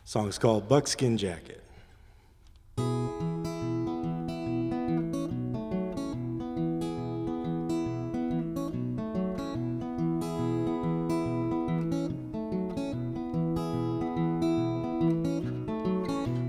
Song's called Buckskin Jacket.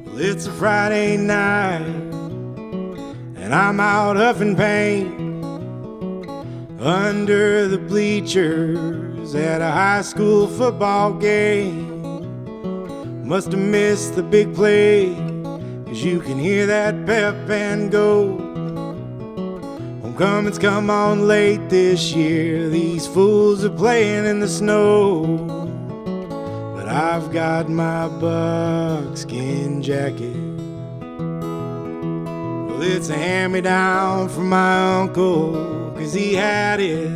Well, it's a Friday night and I'm out huffing paint under the bleachers at a high school football game. Must have missed the big play, 'cause you can hear that pep band go. Homecoming's come on late this year, these fools are playing in the snow. But I've got my buckskin jacket. Well, it's a hand-me-down from my uncle, 'cause he had it.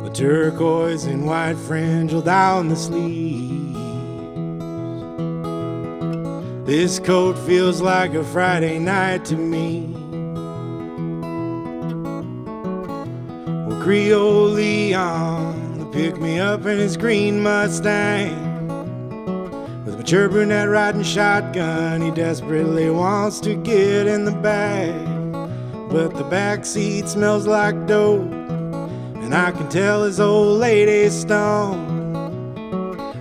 The turquoise and white fringe all down the sleeves. This coat feels like a Friday night to me. Well, Creole Leon picked me up in his green Mustang. With a mature brunette riding shotgun, he desperately wants to get in the bag. But the back seat smells like dope, and I can tell his old lady's stoned.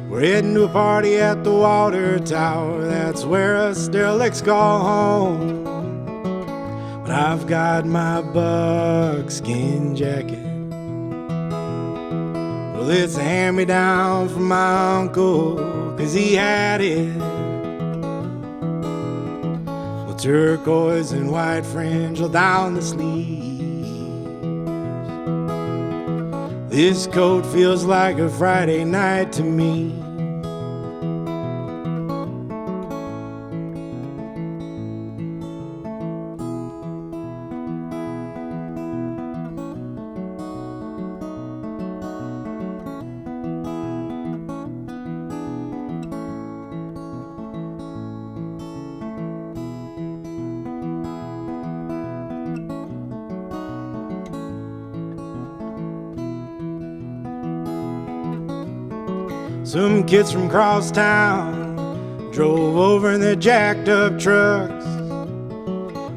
We're heading to a party at the water tower, that's where us derelicts call home. But I've got my buckskin jacket. Well, it's a hand-me-down from my uncle, 'cause he had it. Well, turquoise and white fringe all down the sleeves. This coat feels like a Friday night to me. Some kids from cross town drove over in their jacked up trucks,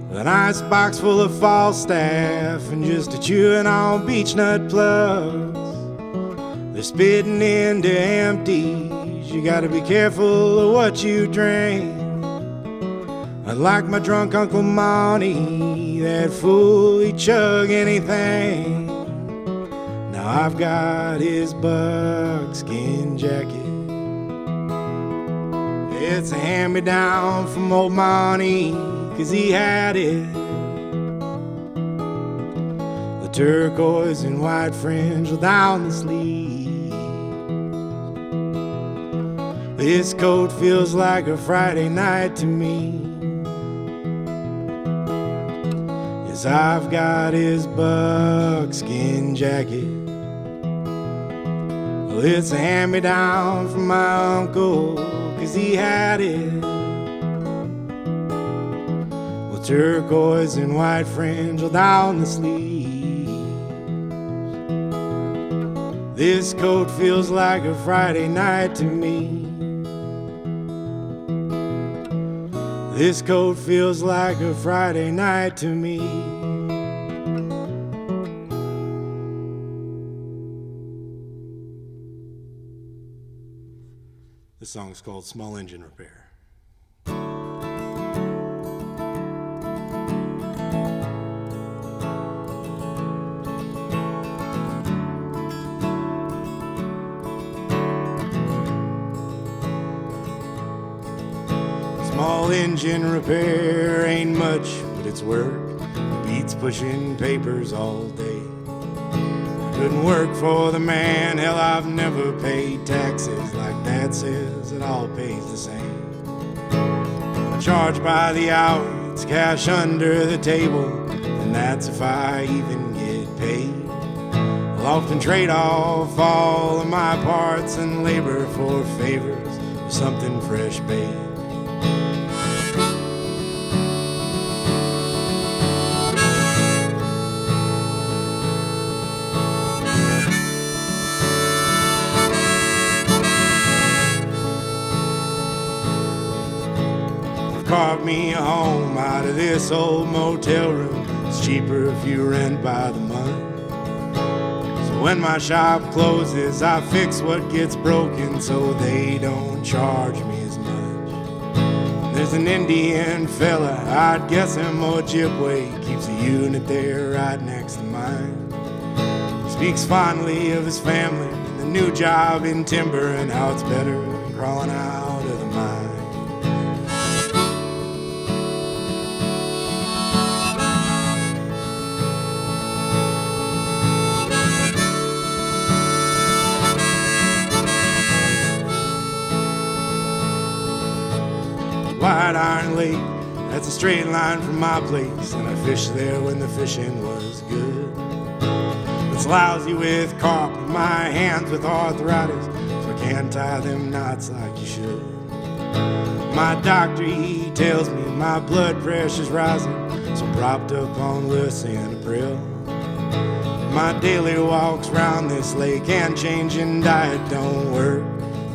with an ice box full of Falstaff and just a chewing on beech nut plugs. They're spitting into empties, you gotta be careful of what you drink. Unlike my drunk Uncle Monty, that fool, he chug anything. Now I've got his buckskin jacket. It's a hand-me-down from old Monty, 'cause he had it. The turquoise and white fringe down the sleeve. This coat feels like a Friday night to me. Yes, I've got his buckskin jacket. Well, it's a hand-me-down from my uncle, 'cause he had it. Well, turquoise and white fringe all down the sleeves. This coat feels like a Friday night to me. This coat feels like a Friday night to me. This song is called Small Engine Repair. Small engine repair ain't much, but it's work. It beats pushing papers all day. Couldn't work for the man, hell, I've never paid taxes like Dad says, it all pays the same. I charge by the hour, it's cash under the table, and that's if I even get paid. I'll often trade off all of my parts and labor for favors or something fresh baked. carved me a home out of this old motel room. It's cheaper if you rent by the month. So when my shop closes, I fix what gets broken so they don't charge me as much. There's an Indian fella, I'd guess him Ojibwe, keeps a unit there right next to mine. Speaks fondly of his family and the new job in timber and how it's better than crawling out of the mine. White Iron Lake, that's a straight line from my place, and I fished there when the fishing was good. It's lousy with carp, and my hands with arthritis, so I can't tie them knots like you should. My doctor, he tells me my blood pressure's rising, so I'm propped up on lisinopril. My daily walks round this lake and changing diet don't work,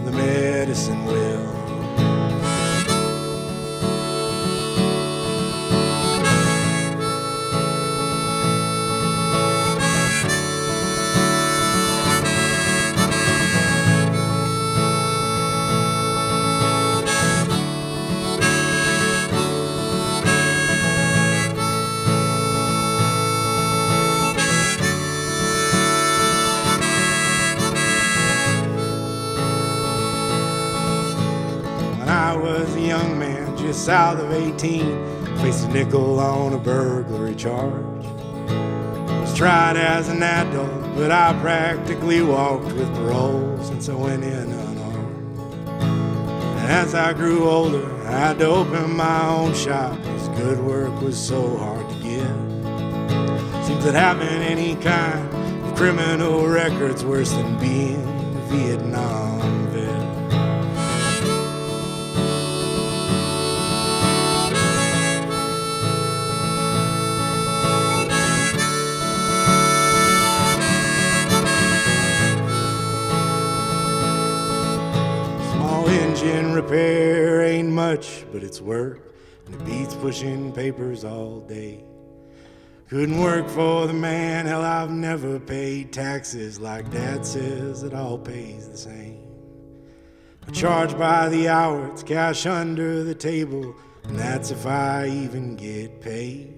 the medicine will. South of 18, faced a nickel on a burglary charge. Was tried as an adult, but I practically walked with parole since I went in unarmed. And as I grew older, I had to open my own shop, because good work was so hard to get. Seems that having any kind of criminal record's worse than being a Vietnam vet. Engine repair ain't much, but it's work, and it beats pushing papers all day. Couldn't work for the man, hell, I've never paid taxes like Dad says it all pays the same. I charge by the hour, it's cash under the table, and that's if I even get paid.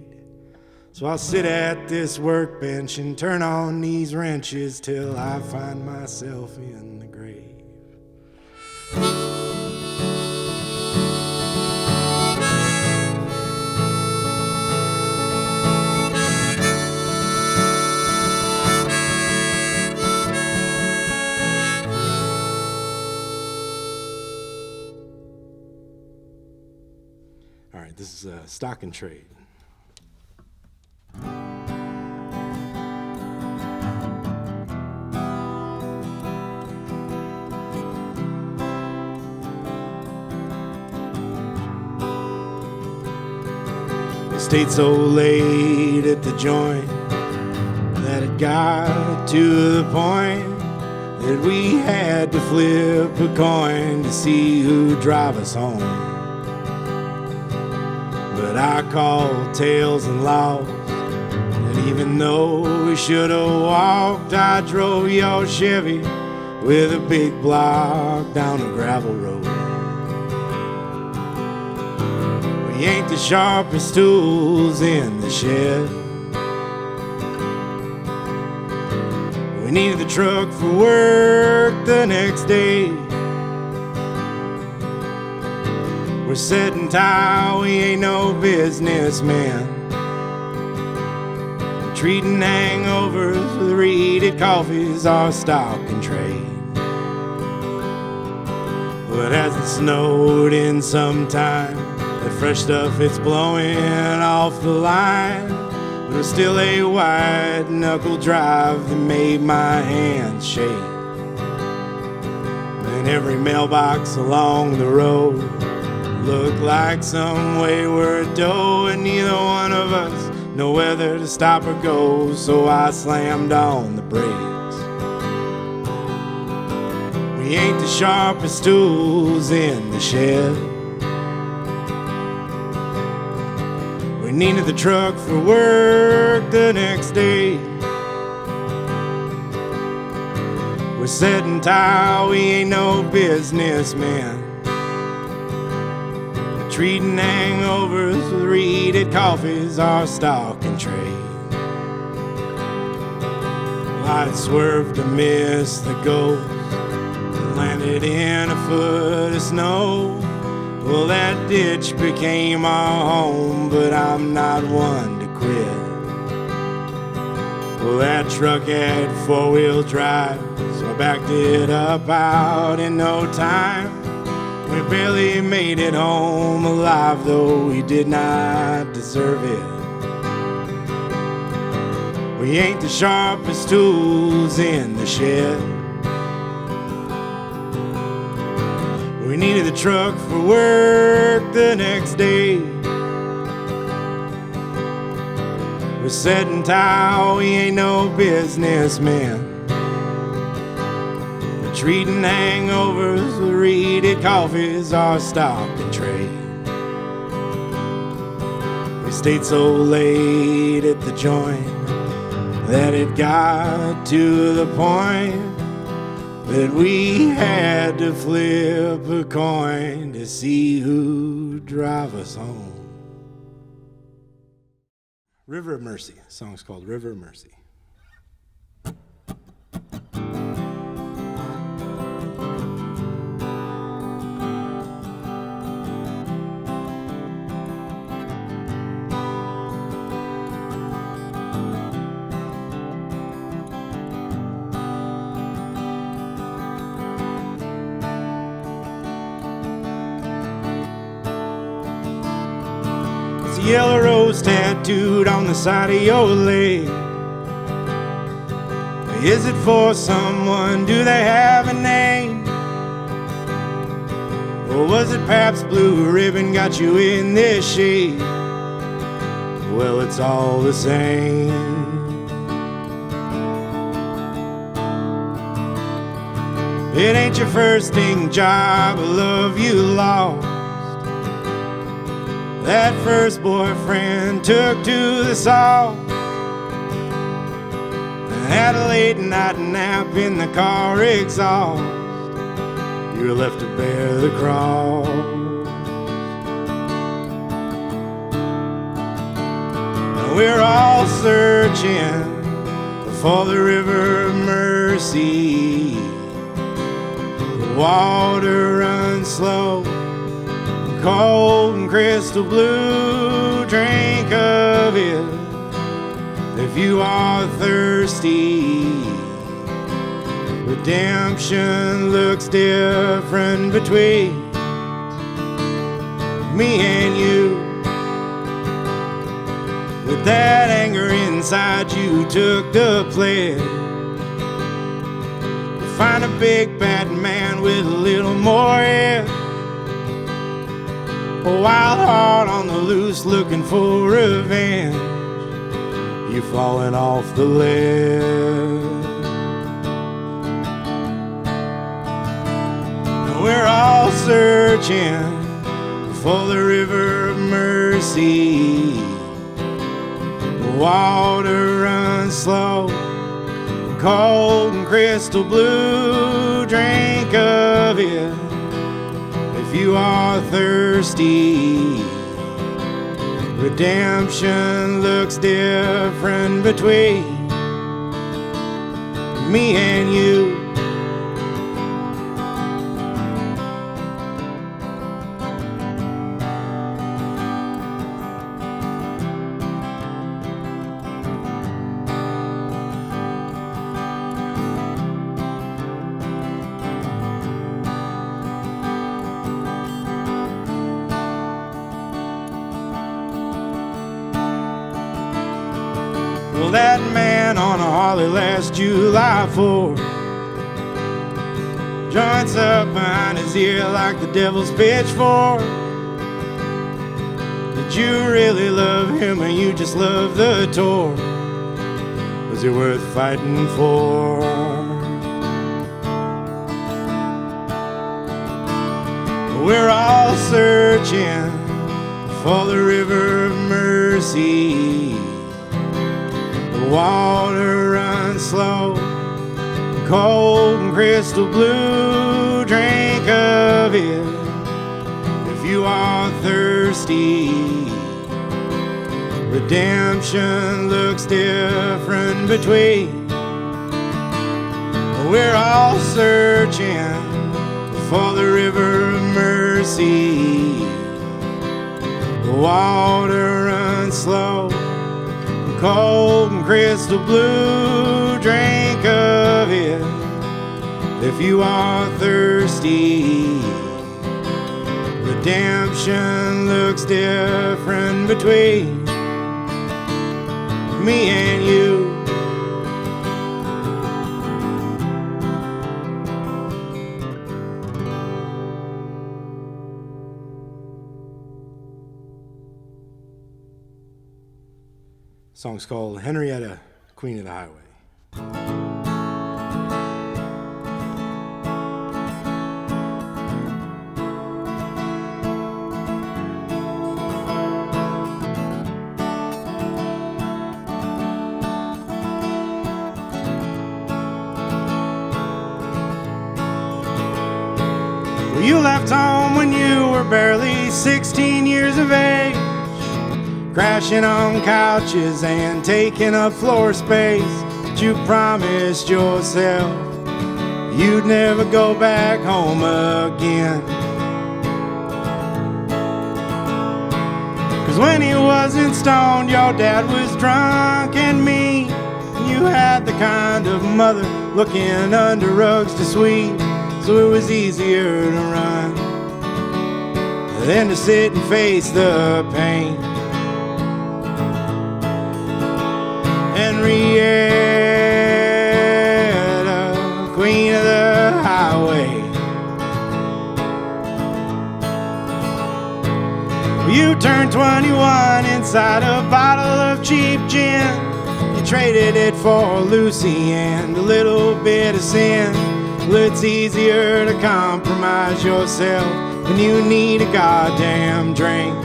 So I'll sit at this workbench and turn on these wrenches till I find myself in the grave. All right, this is a stock and trade. It stayed so late at the joint that it got to the point that we had to flip a coin to see who'd drive us home. But I called tails and lost, and even though we should have walked, I drove your Chevy with a big block down a gravel road. We ain't the sharpest tools in the shed. We needed the truck for work the next day. We're setting tie, we ain't no businessmen. Treating hangovers with reheated coffees, our stock and trade. Well, it hasn't snowed in some time. That fresh stuff, it's blowing off the line. But it was still a white knuckle drive that made my hands shake. And every mailbox along the road looked like some wayward doe, and neither one of us know whether to stop or go, so I slammed on the brakes. We ain't the sharpest tools in the shed. needed the truck for work the next day. We're setting tile, we ain't no businessmen. Treating hangovers with reeded coffee's our stock and trade. I'd swerved to miss the ghost, landed in a foot of snow. Well, that ditch became our home, but I'm not one to quit. Well, that truck had four-wheel drive, so I backed it up out in no time. We barely made it home alive, though we did not deserve it. We ain't the sharpest tools in the shed. We needed the truck for work the next day. We're setting tile, we ain't no businessmen. We're treating hangovers with reeded coffee's our stock and trade. We stayed so late at the joint that it got to the point that we had to flip a coin to see who'd drive us home. River of Mercy. The song's called River of Mercy. Yellow rose tattooed on the side of your leg. Is it for someone? Do they have a name? Or was it Pabst Blue Ribbon got you in this shape? Well, it's all the same. It ain't your first thing job, a love you lost. That first boyfriend took to the saw. Had a late night nap in the car exhaust. You were left to bear the cross. Now we're all searching for the river of mercy. The water runs slow, cold and crystal blue. Drink of it if you are thirsty. Redemption looks different between me and you. With that anger inside, you took the pledge to find a big bad man with a little more head. A wild heart on the loose looking for revenge. You're falling off the ledge. Now we're all searching for the river of mercy. The water runs slow, cold and crystal blue. Drink of it if you are thirsty. Redemption looks different between me and you. Well, that man on a Harley last July 4th, joints up behind his ear like the devil's pitchfork. Did you really love him or you just love the tour? Was he worth fighting for? We're all searching for the river of mercy. mercy. The water runs slow, cold and crystal blue. Drink of it if you are thirsty. Redemption looks different between. We're all searching for the river of mercy. The water runs slow, cold and crystal blue. Drink of it if you are thirsty. Redemption looks different between me and you. The song's called Henrietta, Queen of the Highway. Well, you left home when you were barely 16 years of age, crashing on couches and taking up floor space. But you promised yourself you'd never go back home again. 'Cause when he wasn't stoned, your dad was drunk and mean. You had the kind of mother looking under rugs to sweep, so it was easier to run than to sit and face the pain. Henrietta, Queen of the Highway. You turned 21 inside a bottle of cheap gin. You traded it for Lucy and a little bit of sin. Well, it's easier to compromise yourself when you need a goddamn drink.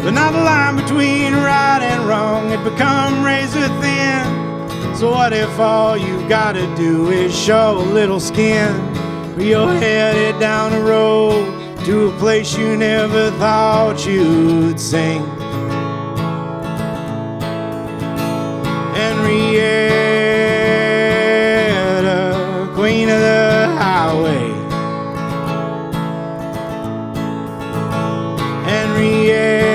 But now the line between right and wrong had become razor thin. So what if all you gotta do is show a little skin? Or you're headed down the road to a place you never thought you'd sing. Henrietta, Queen of the Highway. Henrietta,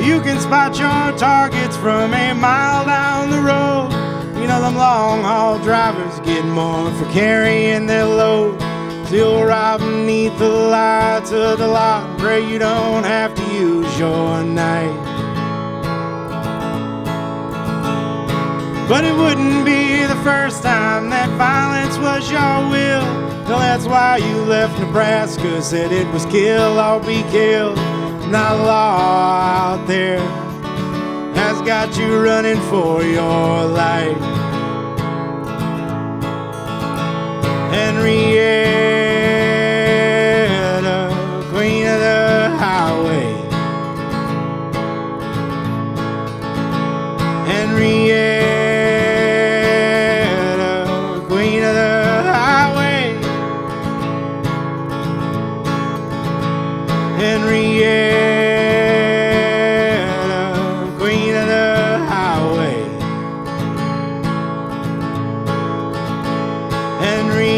you can spot your targets from a mile down the road. You know them long haul drivers get more for carrying their load. So you'll arrive beneath the lights of the lot and pray you don't have to use your night. But it wouldn't be the first time that violence was your will. No, that's why you left Nebraska, said it was kill or be killed. Now the law out there has got you running for your life. Henrietta, Queen of the Highway. Henrietta, Queen of the Highway. Henrietta, Queen of the Highway. Henrietta.